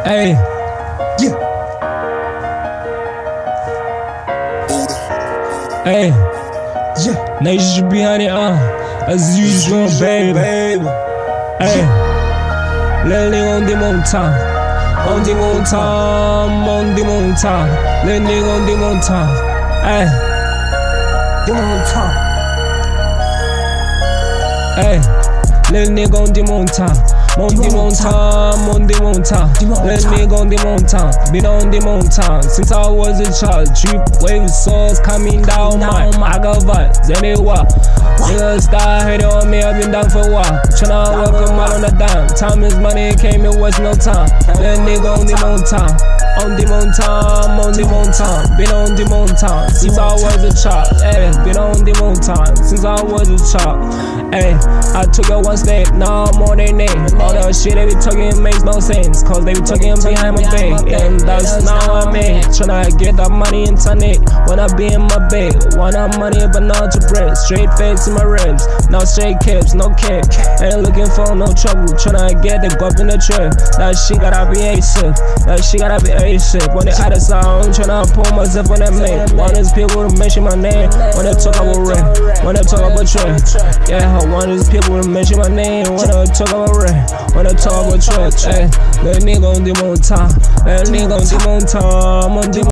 Hey, Yeah. hey, Yeah. nation behind it, as usual, baby. Hey, Lily on the mountain, on the mountain, on the mountain, Lily on the mountain. Hey, The mountain. hey, little nigga on the mountain. On the mountain, on the mountain. Little nigga on the mountain. Been on the mountain since I was a child. Drip wave sauce coming down my got vibes anywhere. Niggas start hating on me, I've been down for a while. Tryna work them out on the dime. Time is money, came in, was no time. Little nigga on the mountain. On the mountain, on the mountain. Been on the mountain since I was a child. Hey, been on the mountain since I was a child. Hey, I took it one step, now I'm on their name. All the shit they be talking makes no sense, cause they be talking behind my back. And that's now I'm in, tryna get that money internet. Wanna be in my bed, wanna money but not to bread. Straight face in my ribs, no straight caps, no cap. Ain't looking for no trouble, tryna get the guap in the trap. That shit gotta be A-ship, that shit gotta be A-ship. When they out of sound, tryna pull myself on that man. Want these people to mention my name, when they talk about rap, when they talk about trap. Yeah, I want these people to mention my name, when they talk about rap, when they talk about trap. Hey, little nigga on the mountain, little nigga on the mountain, on the